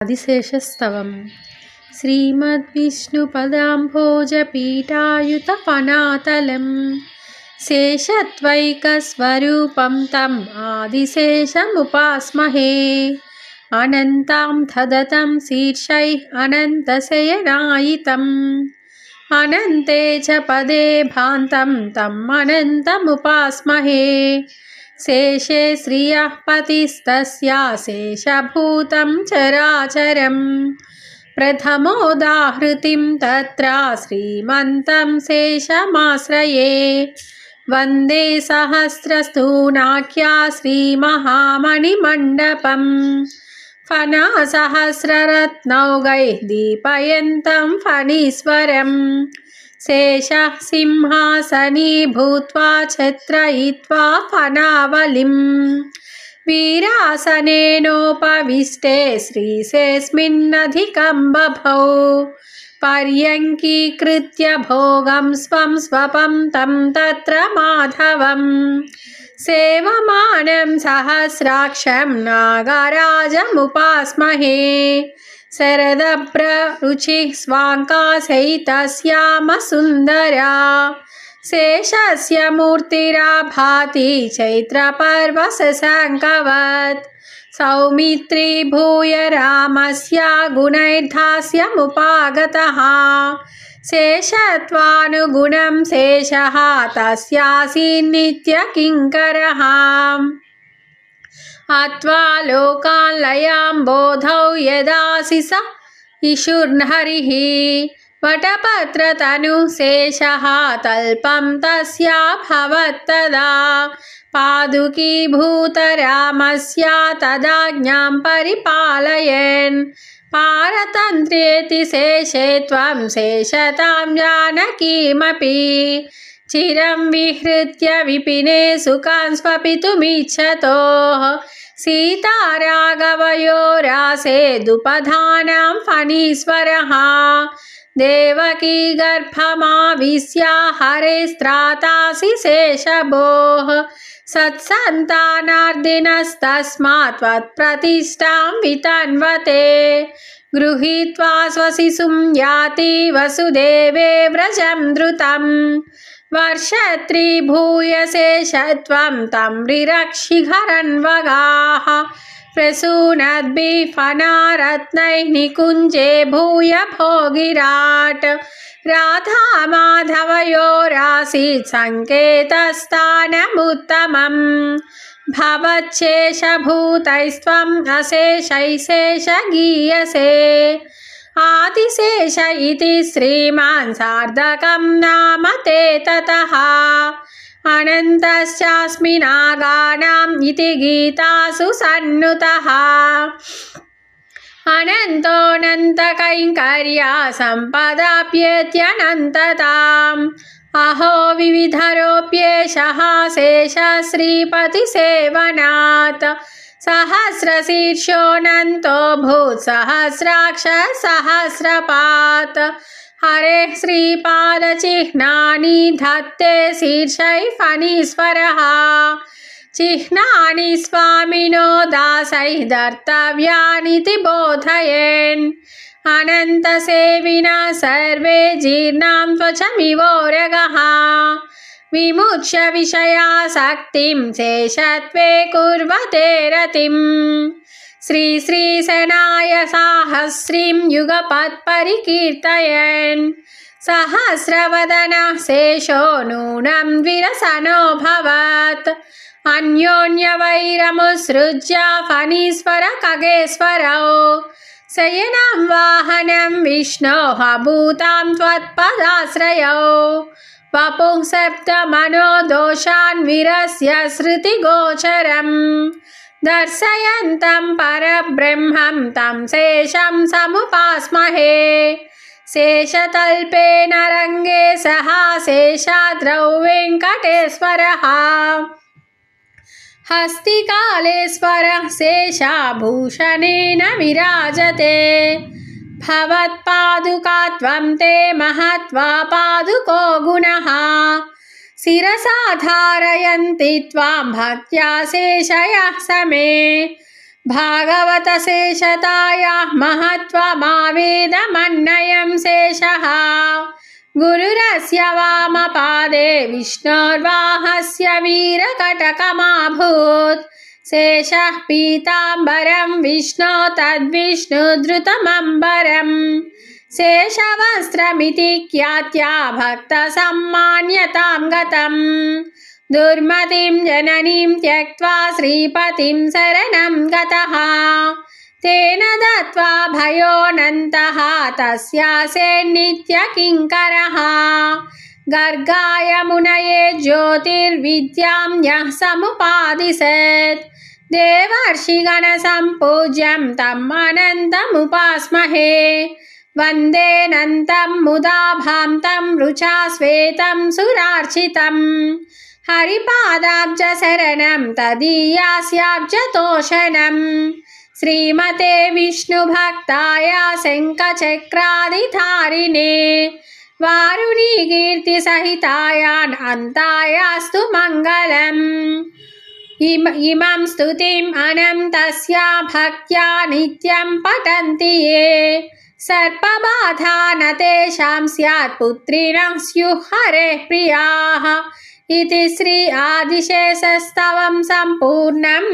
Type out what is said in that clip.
आदिशेषस्तवम् श्रीमद्विष्णुपदाम्भोजपीठायुतफणातलं शेषत्वैकस्वरूपं तम् आदिशेषमुपास्महे अनन्तां धदतं शीर्षैः अनन्तशयनायितम् अनन्ते च पदे भान्तं तम् अनन्तमुपास्महे शेषे श्रियः पतिस्तस्या शेषभूतं चराचरम् प्रथमोदाहृतिं तत्र श्रीमन्तं शेषमाश्रये वन्दे सहस्रस्तूणाख्या श्रीमहामणिमण्डपम् फणसहस्ररत्नौघैः दीपयन्तं फणीश्वरम् शेषः सिंहासनी भूत्वा छत्रयित्वा फणावलिम् वीरासनेनोपविष्टे श्रीशेषस्मिन्नधिकं बभौ पर्यङ्कीकृत्य भोगं स्वं स्वपं तं तत्र माधवम् सेवमानं सहस्राक्षं नागराजमुपास्महे शरदभ्ररुचिः स्वाङ्कासहितस्यामसुन्दरा शेषस्य मूर्तिराभाति चैत्रपर्वशशाङ्कवत् सौमित्री भूय रामस्य गुणैर्धास्यमुपागतः शेषत्वानुगुणं शेषः तस्यासीन्नित्यकिङ्करः अत्वा लोकान् लयां बोधौ यदासि स ईशुर्हरिः वटपत्रतनुशेषः तल्पं तस्याभवत्तदा पादुकीभूतरामस्य तदाज्ञां परिपालयन् पारतन्त्र्येति शेषे त्वं शेषतां जानकीमपि चिरं विहृत्य विपिने सुखान् स्वपितुमिच्छतोः सीताराघवयोरासेदुपधानां फणीश्वरः देवकी गर्भमाविश्य हरेस्त्रातासि शेषभोः सत्सन्तानार्दिनस्तस्मात् त्वत्प्रतिष्ठां वितन्वते गृहीत्वा स्वशिशुं याति वसुदेवे व्रजं द्रुतम् वर्षत्रिभूयशेषत्वं तं रिरक्षिघरन्वगाः प्रसूनद्भिः फणारत्नैः निकुञ्जे भूय भोगिराट् राधा माधवयोरासीत् सङ्केतस्थानमुत्तमम् भवच्छेषभूतैस्त्वम् अशेषैशेष गीयसे आदिशेष इति श्रीमान् सार्धकं नाम ते ततः अनन्तश्चास्मिनागानाम् इति गीतासु सन्नुतः अनन्तोऽनन्तकैङ्कर्या सम्पदाप्येत्यनन्तताम् अहो विविधरोऽप्येषः शेषः श्रीपतिसेवनात् सहस्रशीर्षोऽनन्तो भूत् सहस्राक्ष सहस्रपात् हरेः श्रीपादचिह्नानि धत्ते शीर्षैः फणीश्वरः चिह्नानि स्वामिनो दासैः दर्तव्यानिति बोधयन् अनन्तसेविनः सर्वे जीर्णां त्वचमिवोरगः विमुच्य विषयासक्तिं शेषत्वे कुर्वते रतिम् श्रीश्रीशनाय साहस्रीं युगपत् परिकीर्तयन् सहस्रवदनः शेषो नूनं द्विरसनोऽभवत् अन्योन्यवैरमुत्सृज्य फणीश्वर खगेश्वरौ शयनं वाहनं विष्णोः भूतां त्वत्पदाश्रयौ वपुः सप्तमनोदोषान् विरस्य श्रुतिगोचरम् दर्शयन्तं परब्रह्मं तं शेषं समुपास्महे शेषतल्पेन रङ्गे सह शेषाद्रौ वेङ्कटेश्वरः हस्तिकालेश्वरः शेषाभूषणेन विराजते भवत्पादुका त्वं ते महत्वा पादुको गुणः शिरसा धारयन्ति त्वां भक्त्या शेषयः समे भागवतशेषतायाः महत्त्वमावेदमन्यं शेषः गुरुरस्य वामपादे विष्णोर्वाहस्य वीरकटकमाभूत् शेषः पीताम्बरं विष्णो तद्विष्णुधृतमम्बरम् शेषवस्त्रमिति ख्यात्या भक्तसम्मान्यतां गतम् दुर्मतिं जननीं त्यक्त्वा श्रीपतिं शरणं गतः तेन दत्त्वा भयोऽनन्तः तस्यासे नित्यकिङ्करः गर्गाय मुनये ज्योतिर्विद्यां यः समुपादिशत् देवर्षिगणसम्पूज्यं तम् अनन्तमुपास्महे वन्देऽनन्तं मुदा भान्तं रुचा श्वेतं सुरार्चितम् हरिपादाब्जशरणं तदीयास्याब्जतोषणम् श्रीमते विष्णुभक्ताय शङ्खचक्रादिधारिणे वारुणीकीर्तिसहितायान् अन्तायास्तु मङ्गलम् इमं स्तुतिम् अनन्तस्या भक्त्या नित्यं पठन्ति ये सर्पबाधा न तेषां स्यात् पुत्रिणः स्युः हरेः प्रियाः इति श्री आदिशेषस्तवं सम्पूर्णम्।